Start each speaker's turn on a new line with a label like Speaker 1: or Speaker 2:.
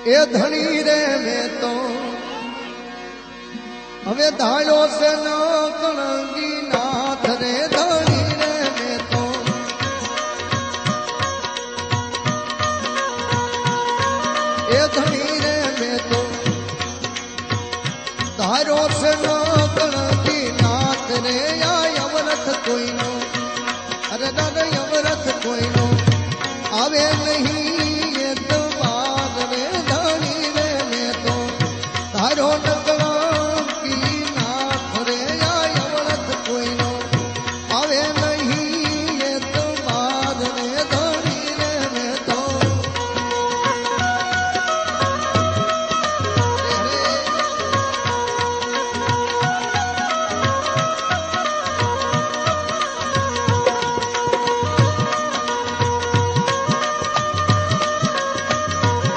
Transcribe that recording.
Speaker 1: એ ધણી રે મેં તો હવે ધાડો છે ન કણગી નાથ રે ધણી રે મેં તો એ ધણી રે મેં તો ધારો છે ન કણગી નાથ રે આ યમરથ કોઈનો અરે દાદા યમરથ કોઈનો આવે નહીં એ તો બાદ રે ધણી રે મેં તો ધારો